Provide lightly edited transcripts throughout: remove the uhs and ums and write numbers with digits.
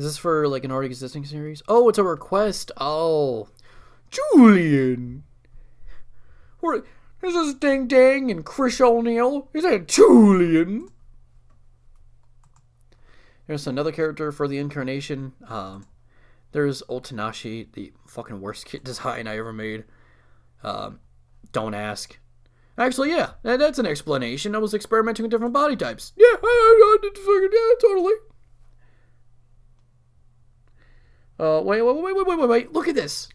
Is this for like an already existing series? Oh, it's a request. Oh, Julian. This is Ding Dang and Chris O'Neill. Is that Julian? There's another character for the incarnation. There's Old Tanashi, the fucking worst kit design I ever made. Don't ask. Actually, yeah, that's an explanation. I was experimenting with different body types. Yeah, I did figure. Yeah, totally. Wait. Look at this.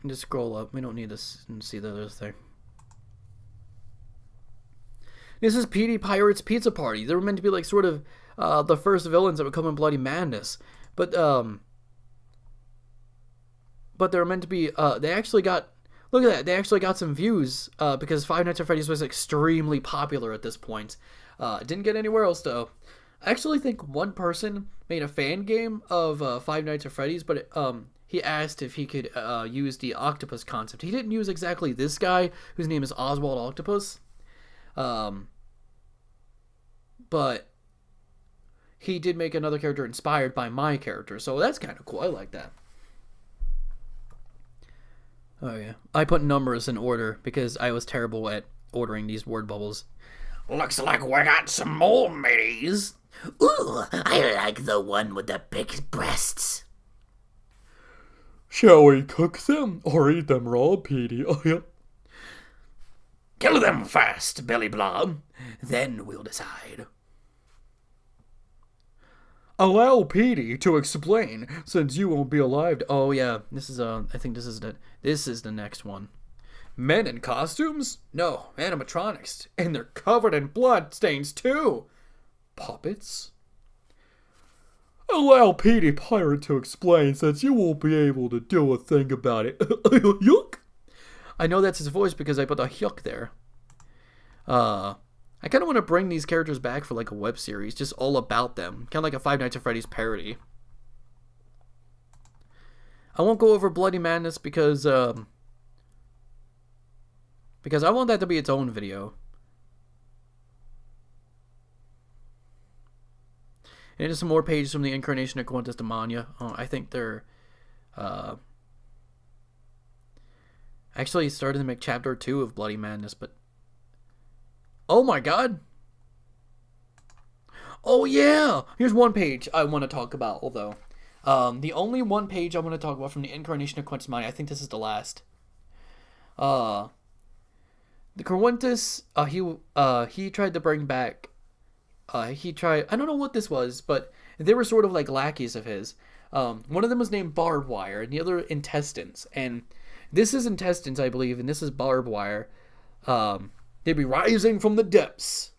Just scroll up. We don't need to see the other thing. This is PD Pirate's Pizza Party. They were meant to be like sort of the first villains that would come in Bloody Madness. But they were meant to be, they actually got, look at that, they actually got some views, because Five Nights at Freddy's was extremely popular at this point. Didn't get anywhere else, though. I actually think one person made a fan game of Five Nights at Freddy's, but he asked if he could use the octopus concept. He didn't use exactly this guy, whose name is Oswald Octopus, but he did make another character inspired by my character, so that's kind of cool. I like that. Oh yeah, I put numbers in order because I was terrible at ordering these word bubbles. Looks like we got some more middies. Ooh, I like the one with the big breasts. Shall we cook them or eat them raw, Petey? Oh yeah. Kill them first, Billy Blob. Then we'll decide. Allow Petey to explain, since you won't be alive. Oh yeah, this is I think this is the next one. Men in costumes? No, animatronics, and they're covered in blood stains too. Puppets? Allow Petey Pirate to explain, since you won't be able to do a thing about it. Yuck! I know that's his voice because I put a yuck there. I kind of want to bring these characters back for like a web series, just all about them. Kind of like a Five Nights at Freddy's parody. I won't go over Bloody Madness because I want that to be its own video. And just some more pages from the Incarnation of Quintus Demania. I think they're actually started to make chapter 2 of Bloody Madness, but oh my god! Oh yeah! Here's one page I want to talk about, although. The only one page I want to talk about from the Incarnation of Quintus Demania, I think this is the last. The Quintus, he tried to bring back, I don't know what this was, but they were sort of like lackeys of his. One of them was named Barbed Wire, and the other Intestines, and this is Intestines, I believe, and this is Barbed Wire. They'd be rising from the depths.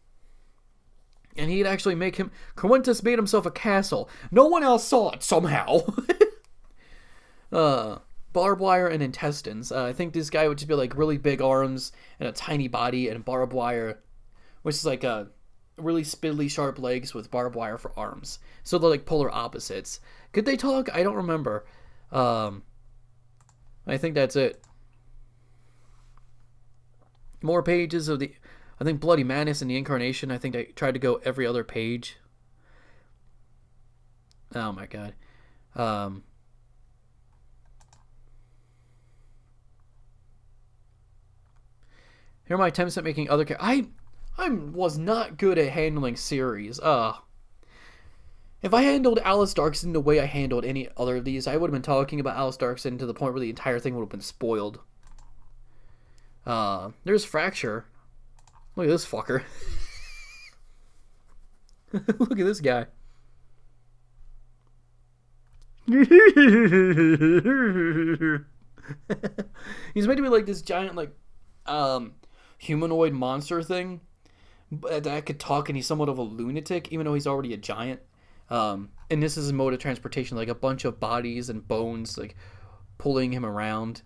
And he'd actually make him... Quintus made himself a castle. No one else saw it, somehow. Barbed Wire and Intestines. I think this guy would just be like really big arms and a tiny body, and barbed wire, which is like a really spindly sharp legs with barbed wire for arms. So they're like polar opposites. Could they talk? I don't remember. I think that's it. More pages of the, I think, Bloody Madness and the Incarnation. I think I tried to go every other page. Oh my god. Here are my attempts at making other characters. I was not good at handling series. If I handled Alice Darkson the way I handled any other of these, I would have been talking about Alice Darkson to the point where the entire thing would have been spoiled. There's Fracture. Look at this fucker. Look at this guy. He's made to be like this giant, like, humanoid monster thing that could talk, and he's somewhat of a lunatic, even though he's already a giant. And this is a mode of transportation, like a bunch of bodies and bones, like, pulling him around.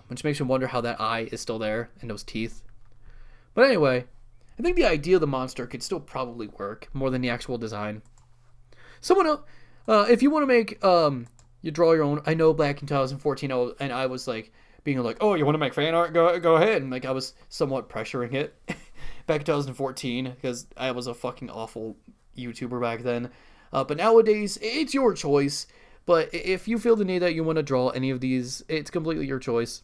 Which makes me wonder how that eye is still there, and those teeth. But anyway, I think the idea of the monster could still probably work, more than the actual design. Someone else, if you want to make, you draw your own, I know back in 2014, and I was like, being like, oh, you want to make fan art? Go ahead. And like, I was somewhat pressuring it back in 2014, because I was a fucking awful YouTuber back then. But nowadays, it's your choice. But if you feel the need that you want to draw any of these, it's completely your choice.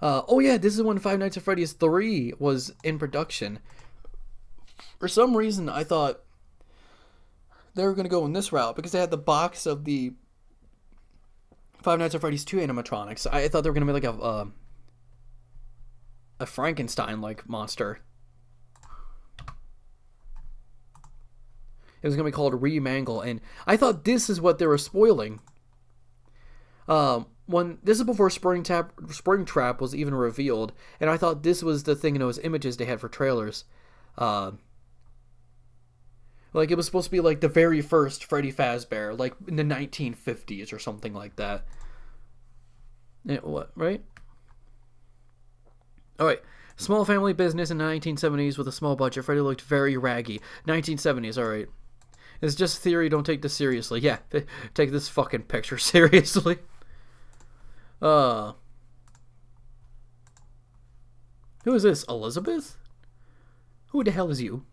Oh yeah, this is when Five Nights at Freddy's 3 was in production. For some reason, I thought they were going to go in this route because they had the box of the Five Nights at Freddy's 2 animatronics. I thought they were going to be like a Frankenstein-like monster. It was going to be called Remangle, and I thought this is what they were spoiling. When this is before Springtrap was even revealed, and I thought this was the thing in those images they had for trailers. Like, it was supposed to be like the very first Freddy Fazbear, like in the 1950s or something like that. What, right? Alright. Small family business in the 1970s with a small budget. Freddy looked very raggy. 1970s, alright. It's just theory, don't take this seriously. Yeah, take this fucking picture seriously. Who is this? Elizabeth? Who the hell is you?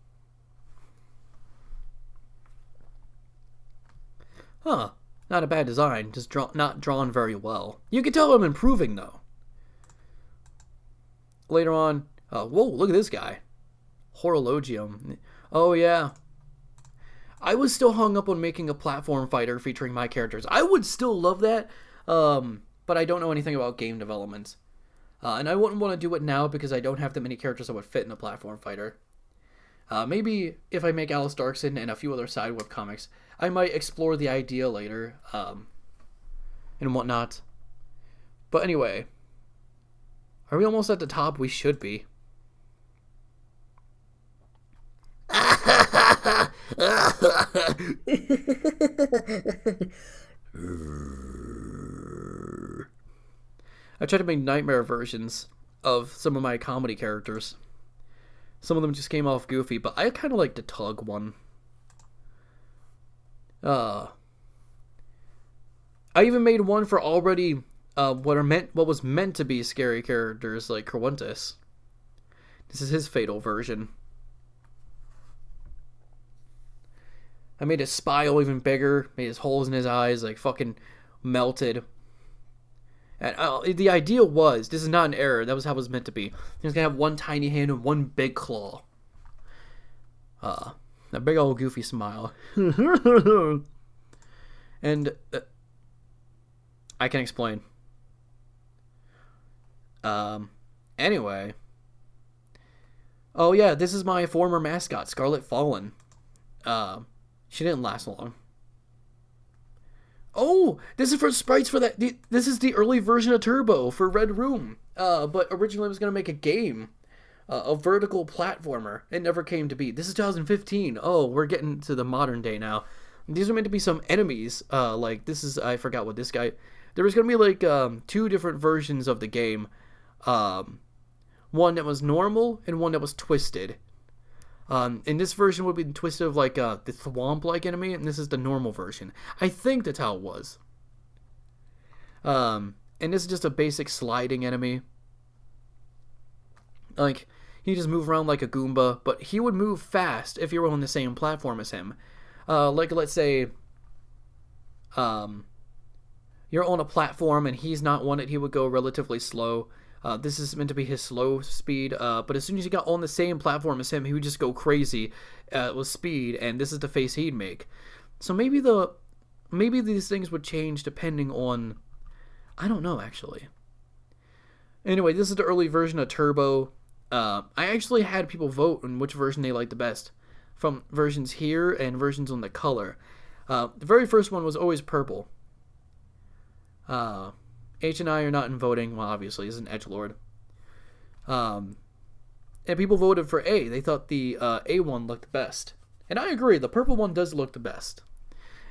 Huh. Not a bad design, just not drawn very well. You can tell I'm improving, though. Later on, whoa, look at this guy. Horologium. Oh, yeah. I was still hung up on making a platform fighter featuring my characters. I would still love that, but I don't know anything about game development. And I wouldn't want to do it now because I don't have that many characters that would fit in a platform fighter. Maybe if I make Alice Darkson and a few other side web comics, I might explore the idea later, and whatnot. But anyway, are we almost at the top? We should be. I tried to make nightmare versions of some of my comedy characters. Some of them just came off goofy, but I kind of like the Tug one. I even made one for already what was meant to be scary characters like Kerwintus. This is his fatal version. I made his spile even bigger, made his holes in his eyes like fucking melted. And the idea was, this is not an error, that was how it was meant to be. He was gonna have one tiny hand and one big claw. A big old goofy smile. And I can explain. Anyway. Oh yeah, this is my former mascot, Scarlet Fallen. She didn't last long. Oh, this is for sprites for that. This is the early version of Turbo for Red Room. But originally it was going to make a game. A vertical platformer. It never came to be. This is 2015. Oh, we're getting to the modern day now. These are meant to be some enemies. Like, this is, I forgot what this guy... There was going to be, like, two different versions of the game. One that was normal and one that was twisted. And this version would be twisted of, like, the Thwomp-like enemy, and this is the normal version. I think that's how it was. And this is just a basic sliding enemy. Like, he just move around like a Goomba, but he would move fast if you were on the same platform as him. Like, let's say, you're on a platform and he's not one that he would go relatively slow. This is meant to be his slow speed, but as soon as you got on the same platform as him, he would just go crazy with speed, and this is the face he'd make. So maybe these things would change depending on... I don't know, actually. Anyway, this is the early version of Turbo. I actually had people vote on which version they liked the best, from versions here and versions on the color. The very first one was always purple. H and I are not in voting. Well, obviously, he's an edgelord. And people voted for A. They thought the A one looked best. And I agree, the purple one does look the best.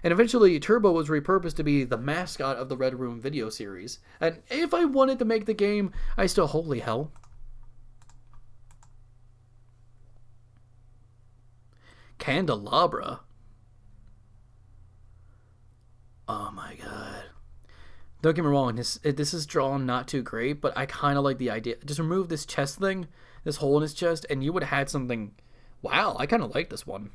And eventually, Turbo was repurposed to be the mascot of the Red Room video series. And if I wanted to make the game, I still... Holy hell. Candelabra. Oh my god. Don't get me wrong, this is drawn not too great, but I kind of like the idea. Just remove this chest thing, this hole in his chest, and you would have had something... Wow, I kind of like this one.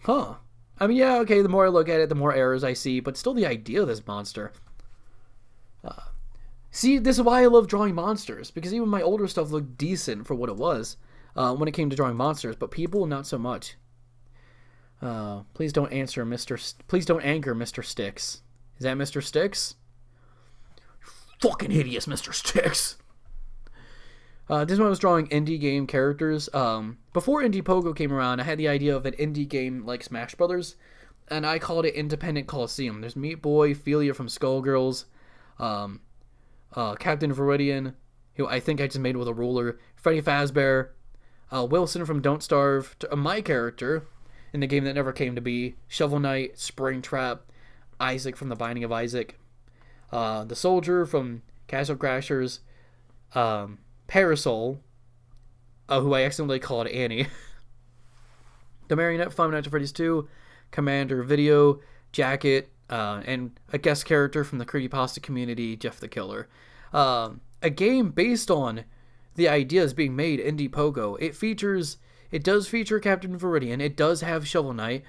Huh. I mean, yeah, okay, the more I look at it, the more errors I see, but still the idea of this monster. See, this is why I love drawing monsters, because even my older stuff looked decent for what it was when it came to drawing monsters, but people, not so much. Please don't answer Please don't anger Mr. Sticks. Is that Mr. Sticks? Fucking hideous, Mr. Sticks. This one I was drawing indie game characters. Before Indie Pogo came around, I had the idea of an indie game like Smash Brothers, and I called it Independent Coliseum. There's Meat Boy, Ophelia from Skullgirls, Captain Viridian, who I think I just made with a ruler, Freddy Fazbear, Wilson from Don't Starve, my character in the game that never came to be, Shovel Knight, Springtrap, Isaac from The Binding of Isaac, the Soldier from Castle Crashers, Parasol, who I accidentally called Annie, the Marionette from Five Nights at Freddy's 2, Commander Video, Jacket, and a guest character from the creepypasta community, Jeff the Killer. A game based on the ideas being made, Indie Pogo. It does feature Captain Viridian. It does have Shovel Knight.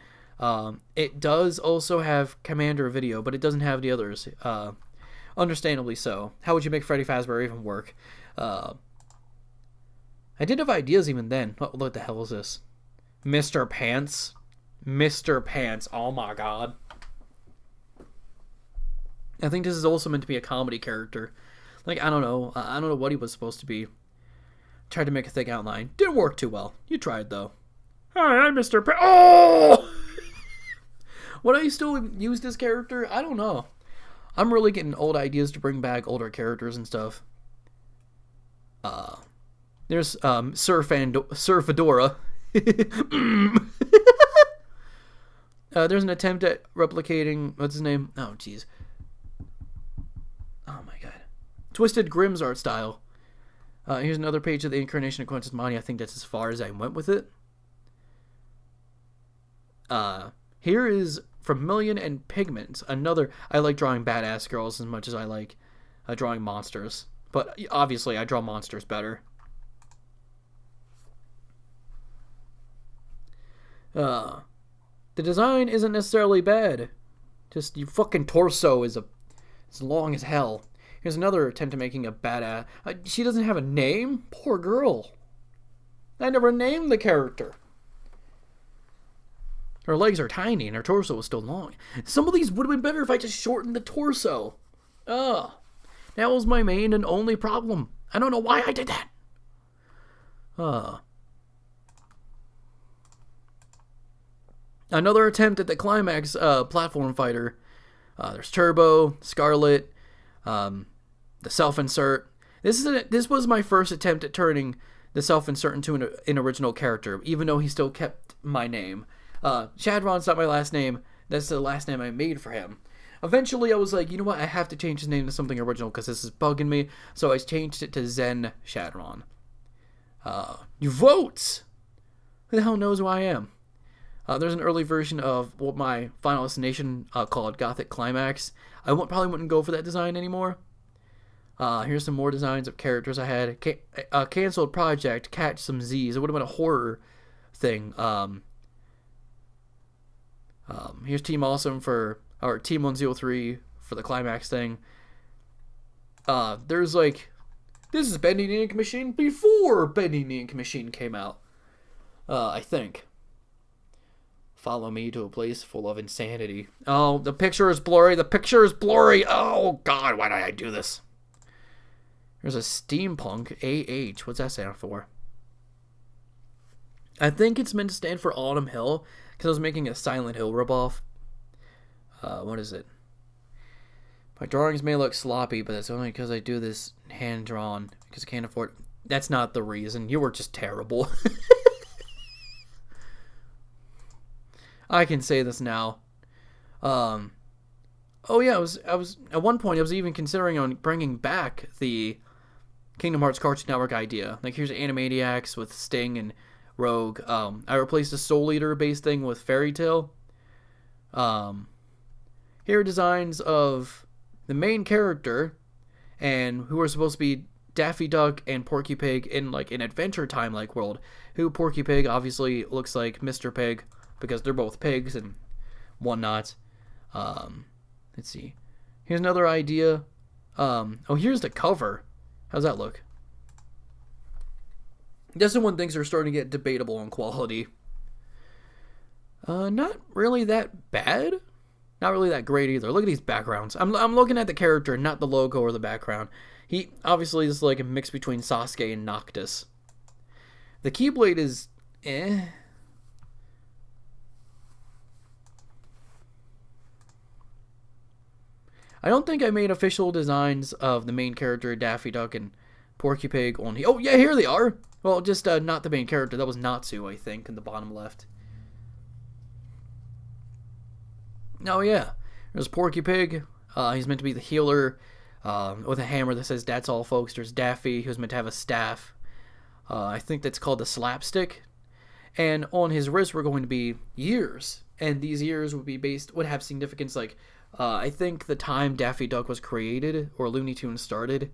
It does also have Commander Video, but it doesn't have the others. Understandably so. How would you make Freddy Fazbear even work? I did have ideas even then. What the hell is this? Mr. Pants? Mr. Pants. Oh my god. I think this is also meant to be a comedy character. Like, I don't know. I don't know what he was supposed to be. Tried to make a thick outline. Didn't work too well. You tried, though. Hi, I'm Mr. Oh! Would I still use this character? I don't know. I'm really getting old ideas to bring back older characters and stuff. There's Sir Fedora. There's an attempt at replicating, what's his name? Oh, jeez. Oh my god. Twisted Grimm's art style. Here's another page of the Incarnation of Quintus Monty. I think that's as far as I went with it. Here is Vermilion and Pigment. I like drawing badass girls as much as I like drawing monsters. But obviously, I draw monsters better. The design isn't necessarily bad. Just your fucking torso is long as hell. Here's another attempt at making a badass. She doesn't have a name? Poor girl. I never named the character. Her legs are tiny and her torso is still long. Some of these would have been better if I just shortened the torso. Ugh. That was my main and only problem. I don't know why I did that. Another attempt at the climax platform fighter. There's Turbo, Scarlet, the self-insert. This was my first attempt at turning the self-insert into an original character, even though he still kept my name. Shadron's not my last name. That's the last name I made for him. Eventually, I was like, you know what? I have to change his name to something original because this is bugging me. So I changed it to Zen Shadron. You vote! Who the hell knows who I am? There's an early version of what my Final Destination called Gothic Climax. I probably wouldn't go for that design anymore. Here's some more designs of characters I had. Canceled project, Catch Some Z's. It would have been a horror thing. Here's Team Awesome or Team 103 for the climax thing. There's like, this is Bending the Ink Machine before Bending the Ink Machine came out. I think. Follow me to a place full of insanity. Oh, the picture is blurry. The picture is blurry. Oh, God, why did I do this? There's a steampunk AH. What's that stand for? I think it's meant to stand for Autumn Hill, because I was making a Silent Hill ripoff. What is it? My drawings may look sloppy, but that's only because I do this hand-drawn, because I can't afford... That's not the reason. You were just terrible. I can say this now. Oh yeah, I was at one point I was even considering on bringing back the Kingdom Hearts Cartoon Network idea. Like, here's Animaniacs with Sting and Rogue. I replaced the Soul Eater based thing with Fairy Tail. Here are designs of the main character and who are supposed to be Daffy Duck and Porky Pig in like an Adventure Time like world. Who Porky Pig obviously looks like Mr. Pig. because they're both pigs and whatnot. Let's see. Here's another idea. Oh, here's the cover. How's that look? This is when things are starting to get debatable on quality. Not really that bad. Not really that great either. Look at these backgrounds. I'm looking at the character, not the logo or the background. He obviously is like a mix between Sasuke and Noctis. The Keyblade is eh. I don't think I made official designs of the main character, Daffy Duck and Porky Pig on here. Oh yeah, here they are. Well, just not the main character. That was Natsu, I think, in the bottom left. Oh yeah, there's Porky Pig. He's meant to be the healer with a hammer that says "That's all, folks." There's Daffy, who's meant to have a staff. I think that's called the slapstick. And on his wrist were going to be years, and these years would have significance. Like I think the time Daffy Duck was created or Looney Tunes started.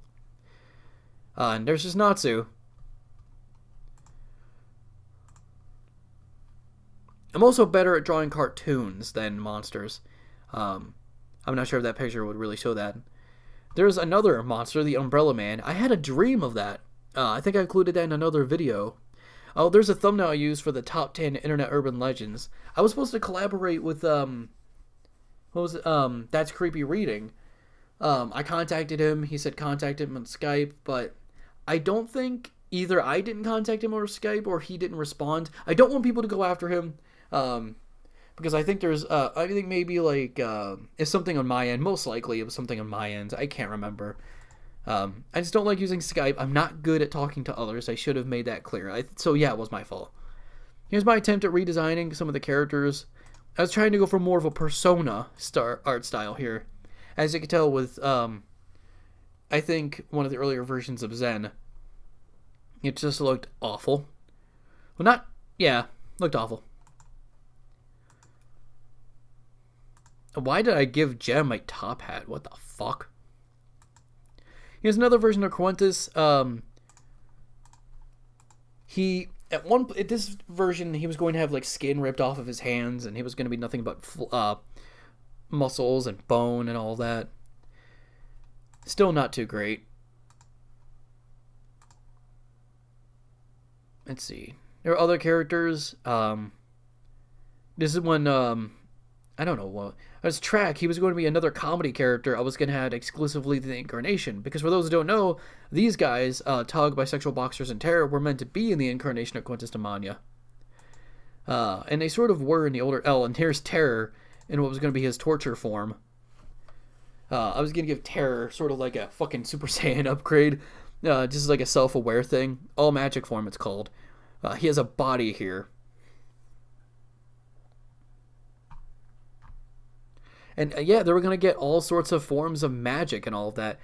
And there's just Natsu. I'm also better at drawing cartoons than monsters. I'm not sure if that picture would really show that. There's another monster, the Umbrella Man. I had a dream of that. I think I included that in another video. Oh, there's a thumbnail I used for the top 10 internet urban legends. I was supposed to collaborate with, what was it? That's Creepy Reading. I contacted him. He said contact him on Skype, but I don't think either I didn't contact him over Skype or he didn't respond. I don't want people to go after him. Because I think there's, I think maybe like, it's something on my end. Most likely it was something on my end. I can't remember. I just don't like using Skype. I'm not good at talking to others. I should have made that clear. So yeah, it was my fault. Here's my attempt at redesigning some of the characters. I was trying to go for more of a persona art style here. As you can tell with, I think one of the earlier versions of Zen, it just looked awful. Well, looked awful. Why did I give Gem a top hat? What the fuck? Here's another version of Quintus. At this version, he was going to have like skin ripped off of his hands, and he was going to be nothing but muscles and bone and all that. Still not too great. Let's see. There are other characters. This is when I don't know what. As Track, he was going to be another comedy character. I was going to add exclusively the Incarnation. Because for those who don't know, these guys, Tug, Bisexual Boxers, and Terror, were meant to be in the incarnation of Quintus Demania. And they sort of were in the older L. And here's Terror in what was going to be his torture form. I was going to give Terror sort of like a fucking Super Saiyan upgrade. Just like a self-aware thing. All magic form, it's called. He has a body here. And yeah, they were going to get all sorts of forms of magic and all of that.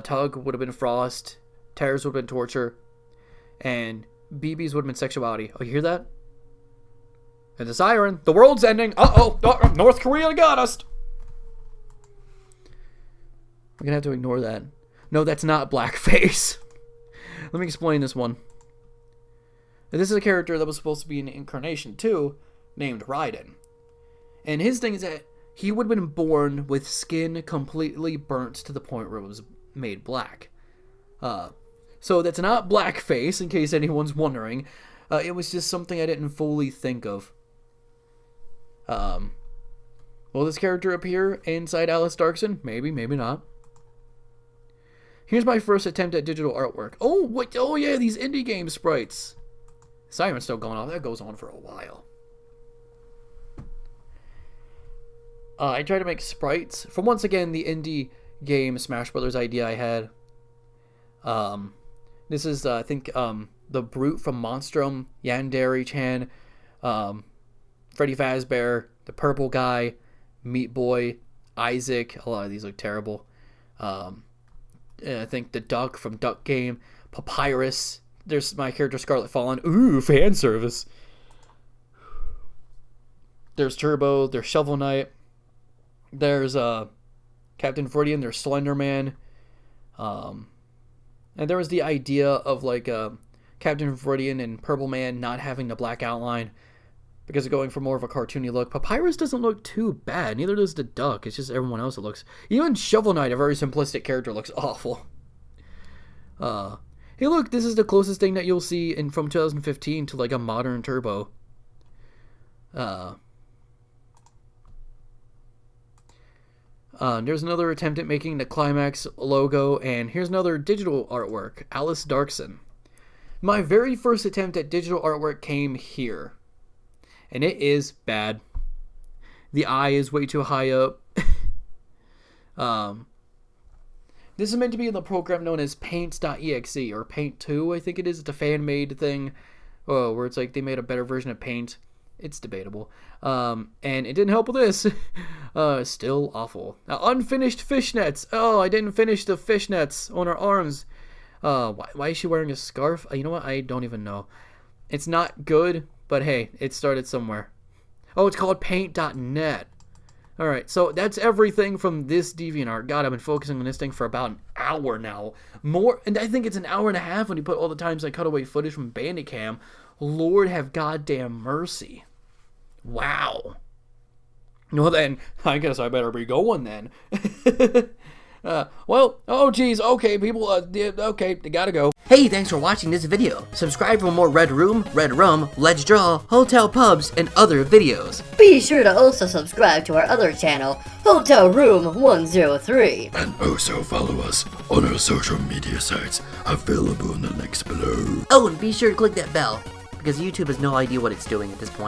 Tug would have been Frost. Terror's would have been Torture. And BB's would have been Sexuality. Oh, you hear that? And the siren. The world's ending. Uh-oh. North Korea got us. We're going to have to ignore that. No, that's not blackface. Let me explain this one. This is a character that was supposed to be in Incarnation 2 named Raiden. And his thing is that he would have been born with skin completely burnt to the point where it was made black. So that's not blackface, in case anyone's wondering. It was just something I didn't fully think of. Will this character appear inside Alice Darkson? Maybe, maybe not. Here's my first attempt at digital artwork. Oh, what? Oh yeah, these indie game sprites. Siren's still going on. That goes on for a while. I tried to make sprites from, once again, the indie game Smash Brothers idea I had. This is, I think, the Brute from Monstrum, Yandere-chan, Freddy Fazbear, the Purple Guy, Meat Boy, Isaac. A lot of these look terrible. I think the Duck from Duck Game, Papyrus. There's my character Scarlet Fallen. Ooh, fan service. There's Turbo. There's Shovel Knight. There's Captain Freudian. There's Slender Man. And there was the idea of like Captain Freudian and Purple Man not having the black outline. because of going for more of a cartoony look. Papyrus doesn't look too bad. Neither does the duck. It's just everyone else that looks... Even Shovel Knight, a very simplistic character, looks awful. Hey, look, this is the closest thing that you'll see from 2015 to, like, a modern Turbo. There's another attempt at making the Climax logo, and here's another digital artwork, Alice Darkson. My very first attempt at digital artwork came here, and it is bad. The eye is way too high up. This is meant to be in the program known as Paint.exe, or Paint 2, I think it is. It's a fan-made thing, where it's like they made a better version of Paint. It's debatable. And it didn't help with this. Still awful. Unfinished fishnets. Oh, I didn't finish the fishnets on her arms. Why is she wearing a scarf? You know what? I don't even know. It's not good, but hey, it started somewhere. Oh, it's called Paint.net. Alright, so that's everything from this DeviantArt. God, I've been focusing on this thing for about an hour now. More, and I think it's an hour and a half when you put all the times I cut away footage from Bandicam. Lord have goddamn mercy. Wow. Well then, I guess I better be going then. Well, oh geez, okay people, okay, they gotta go. Hey, thanks for watching this video. Subscribe for more Red Room, Red Rum, Let's Draw, Hotel Pubs, and other videos. Be sure to also subscribe to our other channel, Hotel Room 103. And also follow us on our social media sites, available in the links below. Oh, and be sure to click that bell, because YouTube has no idea what it's doing at this point.